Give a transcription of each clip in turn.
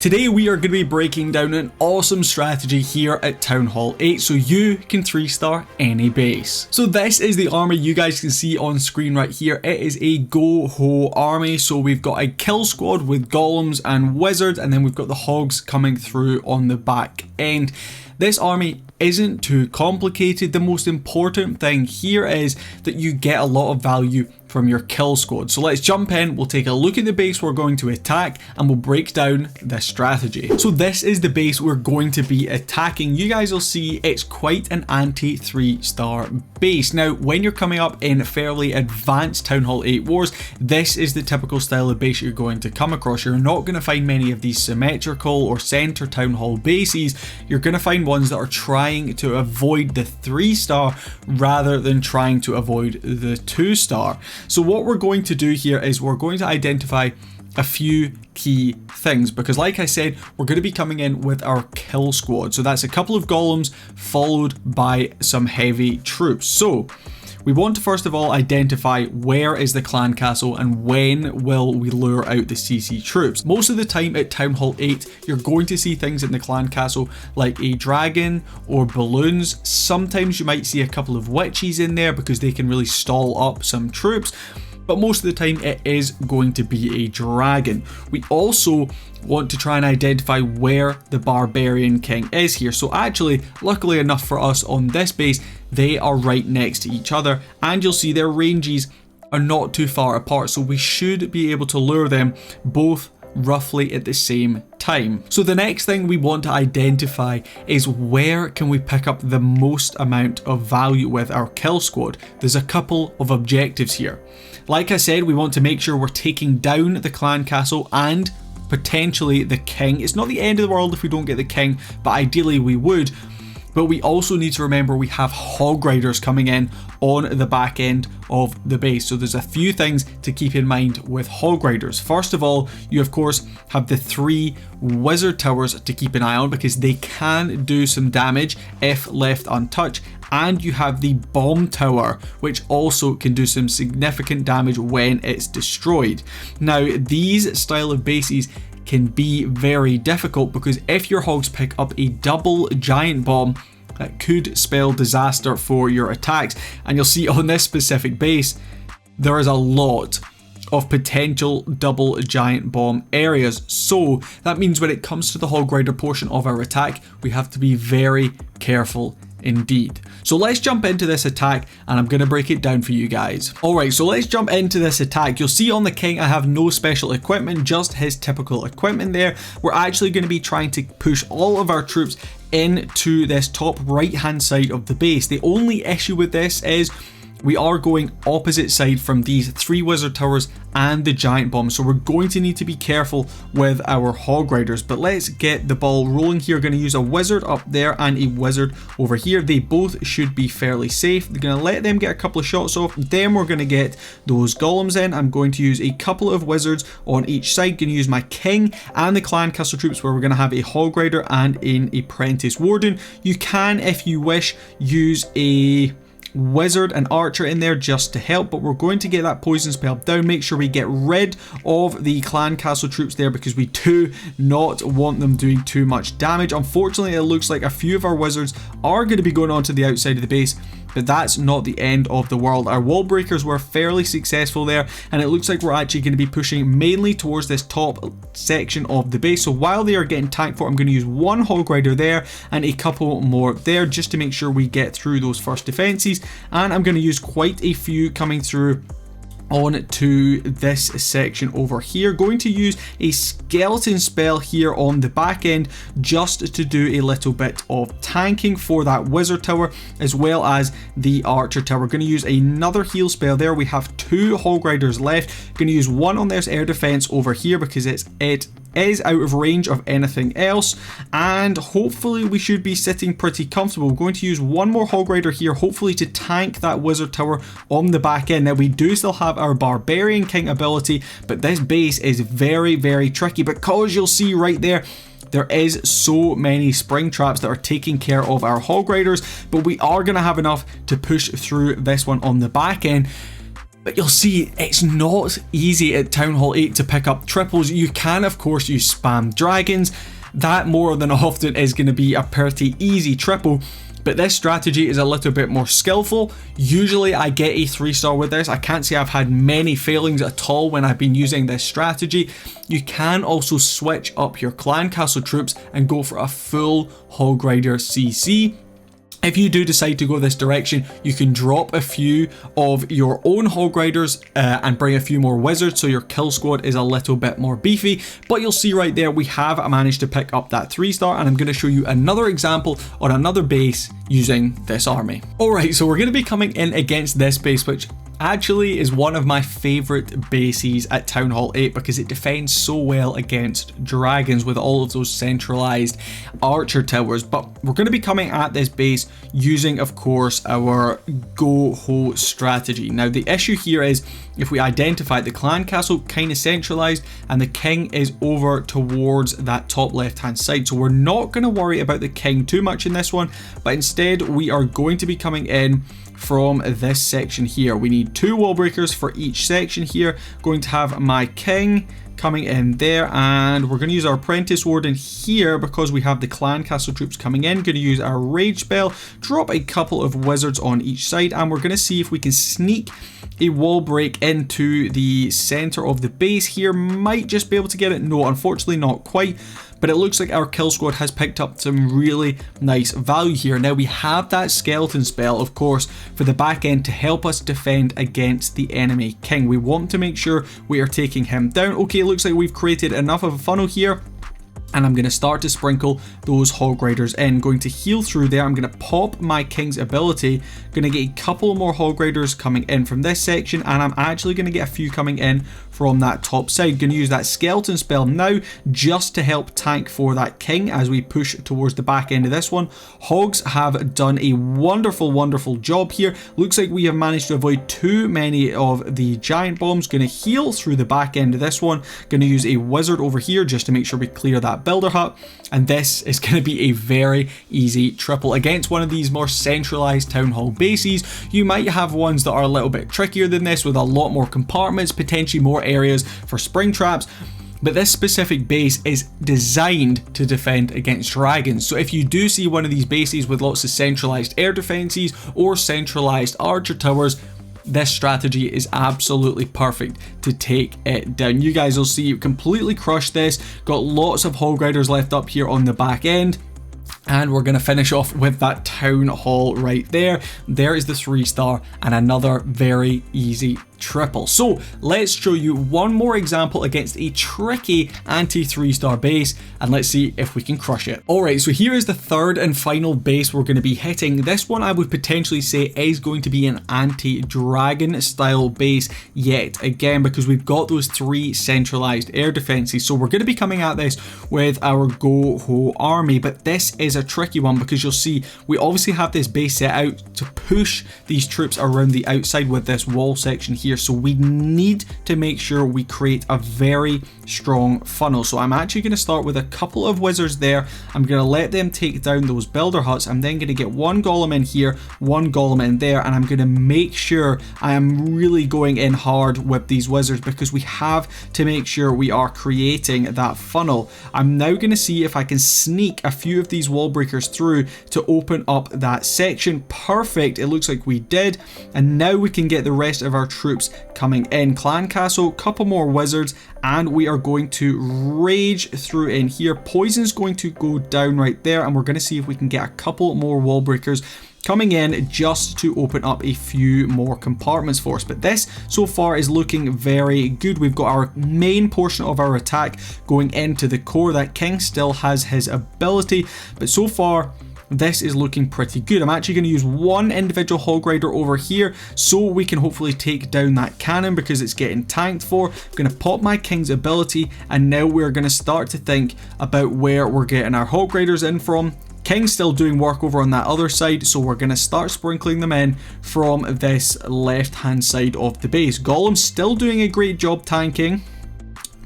Today we are going to be breaking down an awesome strategy here at Townhall 8 so you can 3-star any base. So this is the army you guys can see on screen right here. It is a GoHo army, so we've got a kill squad with golems and wizards, and then we've got the hogs coming through on the back end. This army isn't too complicated. The most important thing here is that you get a lot of value from your kill squad. So let's jump in, we'll take a look at the base we're going to attack, and we'll break down this strategy. So this is the base we're going to be attacking. You guys will see it's quite an anti-3-star base. Now, when you're coming up in fairly advanced Townhall 8 wars, this is the typical style of base you're going to come across. You're not going to find many of these symmetrical or center Townhall bases. You're going to find ones that are trying to avoid the 3-star rather than trying to avoid the 2-star. So what we're going to do here is we're going to identify a few key things, because like I said, we're going to be coming in with our kill squad. So that's a couple of golems followed by some heavy troops. So we want to first of all identify where is the clan castle and when will we lure out the CC troops. Most of the time at Townhall 8, you're going to see things in the clan castle like a dragon or balloons. Sometimes you might see a couple of witches in there because they can really stall up some troops. But most of the time it is going to be a dragon. We also want to try and identify where the barbarian king is here. So actually, luckily enough for us on this base, they are right next to each other, and you'll see their ranges are not too far apart. So we should be able to lure them both roughly at the same time. So the next thing we want to identify is where can we pick up the most amount of value with our kill squad. There's a couple of objectives here. Like I said, we want to make sure we're taking down the clan castle and potentially the king. It's not the end of the world if we don't get the king, but ideally we would. But we also need to remember we have hog riders coming in on the back end of the base. So there's a few things to keep in mind with hog riders. First of all, you of course have the 3 wizard towers to keep an eye on because they can do some damage if left untouched. And you have the bomb tower, which also can do some significant damage when it's destroyed. Now, these style of bases can be very difficult because if your hogs pick up a double giant bomb, that could spell disaster for your attacks. And you'll see on this specific base, there is a lot of potential double giant bomb areas. So that means when it comes to the hog rider portion of our attack, we have to be very careful indeed. So let's jump into this attack and I'm going to break it down for you guys. Alright, so let's jump into this attack. You'll see on the king I have no special equipment, just his typical equipment there. We're actually going to be trying to push all of our troops into this top right hand side of the base. The only issue with this is we are going opposite side from these 3 wizard towers and the giant bomb, so we're going to need to be careful with our hog riders. But let's get the ball rolling here. Going to use a wizard up there and a wizard over here. They both should be fairly safe. They're going to let them get a couple of shots off, then we're going to get those golems in. I'm going to use a couple of wizards on each side. Going to use my king and the clan castle troops, where we're going to have a hog rider and an apprentice warden. You can, if you wish, use a wizard and archer in there just to help, but we're going to get that poison spell down. Make sure we get rid of the clan castle troops there because we do not want them doing too much damage. Unfortunately, it looks like a few of our wizards are going to be going on to the outside of the base, but that's not the end of the world. Our wall breakers were fairly successful there, and it looks like we're actually going to be pushing mainly towards this top section of the base. So while they are getting tanked for, I'm going to use 1 hog rider there and a couple more there just to make sure we get through those first defenses. And I'm going to use quite a few coming through on to this section over here. Going to use a skeleton spell here on the back end just to do a little bit of tanking for that wizard tower as well as the archer tower. Going to use another heal spell there. We have 2 hog riders left. Going to use 1 on this air defense over here because it is out of range of anything else, and hopefully we should be sitting pretty comfortable. We're going to use 1 more hog rider here, hopefully to tank that wizard tower on the back end. Now we do still have our barbarian king ability, but this base is very, very tricky because you'll see right there, there is so many spring traps that are taking care of our hog riders, but we are going to have enough to push through this one on the back end. But you'll see it's not easy at Townhall 8 to pick up triples. You can of course use spam dragons. That more than often is going to be a pretty easy triple. But this strategy is a little bit more skillful. Usually I get a 3-star with this. I can't say I've had many failings at all when I've been using this strategy. You can also switch up your clan castle troops and go for a full Hog Rider CC. If you do decide to go this direction, you can drop a few of your own Hog Riders and bring a few more wizards, so your kill squad is a little bit more beefy. But you'll see right there, we have managed to pick up that 3-star, and I'm going to show you another example on another base using this army. Alright, so we're going to be coming in against this base, which actually is one of my favorite bases at Townhall 8 because it defends so well against dragons with all of those centralized archer towers. But we're going to be coming at this base using, of course, our GoHo strategy. Now the issue here is if we identify the clan castle kind of centralized and the king is over towards that top left hand side, so we're not going to worry about the king too much in this one, but instead we are going to be coming in from this section here. We need 2 wall breakers for each section here. Going to have my king coming in there, and we're going to use our apprentice warden here because we have the clan castle troops coming in. Going to use our rage spell, drop a couple of wizards on each side, and we're going to see if we can sneak a wall break into the center of the base here. Might just be able to get it. No, unfortunately not quite. But it looks like our kill squad has picked up some really nice value here. Now we have that skeleton spell, of course, for the back end to help us defend against the enemy king. We want to make sure we are taking him down. Okay, it looks like we've created enough of a funnel here. And I'm going to start to sprinkle those Hog Riders in. Going to heal through there. I'm going to pop my king's ability. Going to get a couple more Hog Riders coming in from this section. And I'm actually going to get a few coming in from that top side. Going to use that skeleton spell now just to help tank for that king as we push towards the back end of this one. Hogs have done a wonderful job here. Looks like we have managed to avoid too many of the giant bombs. Going to heal through the back end of this one. Going to use a wizard over here just to make sure we clear that builder hut, and this is going to be a very easy triple against one of these more centralized town hall bases. You might have ones that are a little bit trickier than this with a lot more compartments, potentially more areas for spring traps. But this specific base is designed to defend against dragons. So if you do see one of these bases with lots of centralized air defenses or centralized archer towers, this strategy is absolutely perfect to take it down. You guys will see you completely crushed this. Got lots of Hog Riders left up here on the back end. And we're going to finish off with that town hall right there. There is the 3-star and another very easy triple. So let's show you one more example against a tricky anti-3-star base, and let's see if we can crush it. Alright, so here is the third and final base we're going to be hitting. This one I would potentially say is going to be an anti-dragon style base yet again, because we've got those 3 centralized air defenses. So we're going to be coming at this with our GoHo army, but this is a tricky one because you'll see we obviously have this base set out to push these troops around the outside with this wall section here. So we need to make sure we create a very strong funnel. So I'm actually going to start with a couple of wizards there. I'm going to let them take down those builder huts. I'm then going to get 1 golem in here, 1 golem in there, and I'm going to make sure I am really going in hard with these wizards because we have to make sure we are creating that funnel. I'm now going to see if I can sneak a few of these wall breakers through to open up that section. Perfect, it looks like we did, and now we can get the rest of our troops coming in. Clan castle, couple more wizards, and we are going to rage through in here. Poison's going to go down right there, and we're going to see if we can get a couple more wall breakers coming in just to open up a few more compartments for us. But this so far is looking very good. We've got our main portion of our attack going into the core. That king still has his ability, but so far this is looking pretty good. I'm actually going to use 1 individual Hog Rider over here so we can hopefully take down that cannon because it's getting tanked for. I'm going to pop my king's ability, and now we're going to start to think about where we're getting our Hog Riders in from. King's still doing work over on that other side, so we're going to start sprinkling them in from this left hand side of the base. Golem's still doing a great job tanking.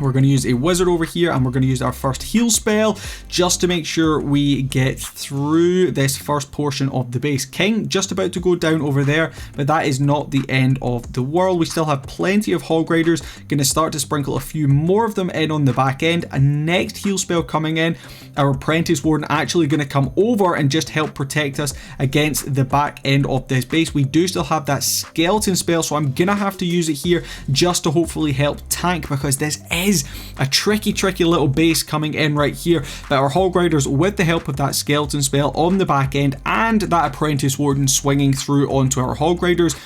We're going to use a wizard over here, and we're going to use our first heal spell just to make sure we get through this first portion of the base. King just about to go down over there, but that is not the end of the world. We still have plenty of hog riders. Going to start to sprinkle a few more of them in on the back end. A next heal spell coming in. Our apprentice warden actually going to come over and just help protect us against the back end of this base. We do still have that skeleton spell, so I'm going to have to use it here just to hopefully help tank, because this is a tricky little base coming in right here. But our hog riders, with the help of that skeleton spell on the back end and that apprentice warden swinging through onto our hog riders,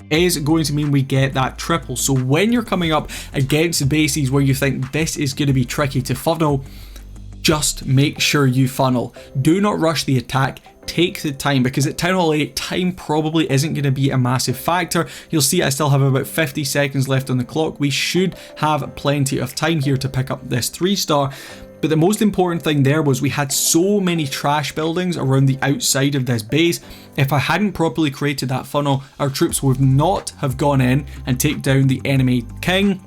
is going to mean we get that triple. So when you're coming up against bases where you think this is going to be tricky to funnel, just make sure you funnel. Do not rush the attack. Take the time, because at Townhall 8, time probably isn't going to be a massive factor. You'll see I still have about 50 seconds left on the clock. We should have plenty of time here to pick up this 3-star. But the most important thing there was we had so many trash buildings around the outside of this base. If I hadn't properly created that funnel, our troops would not have gone in and take down the enemy king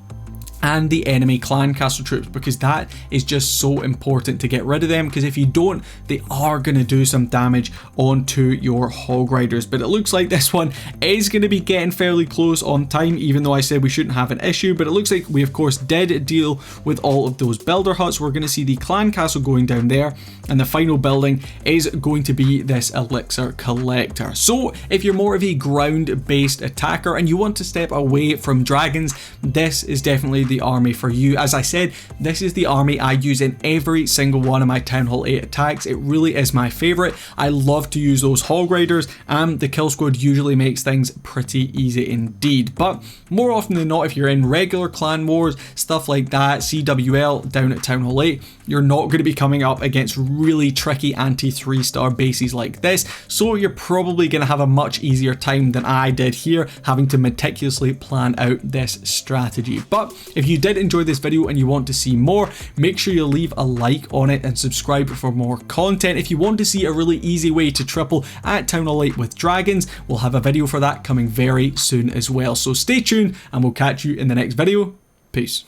and the enemy clan castle troops, because that is just so important to get rid of them, because if you don't, they are going to do some damage onto your hog riders. But it looks like this one is going to be getting fairly close on time, even though I said we shouldn't have an issue. But it looks like we of course did deal with all of those builder huts. We're going to see the clan castle going down there, and the final building is going to be this elixir collector. So if you're more of a ground based attacker and you want to step away from dragons, this is definitely the army for you. As I said, this is the army I use in every single one of my Townhall 8 attacks. It really is my favorite. I love to use those hog riders, and the kill squad usually makes things pretty easy indeed. But more often than not, if you're in regular clan wars, stuff like that, CWL down at Townhall 8, you're not going to be coming up against really tricky anti 3-star bases like this, so you're probably going to have a much easier time than I did here, having to meticulously plan out this strategy. But if you did enjoy this video and you want to see more, make sure you leave a like on it and subscribe for more content. If you want to see a really easy way to triple at Townhall 8 with dragons, we'll have a video for that coming very soon as well. So stay tuned, and we'll catch you in the next video. Peace.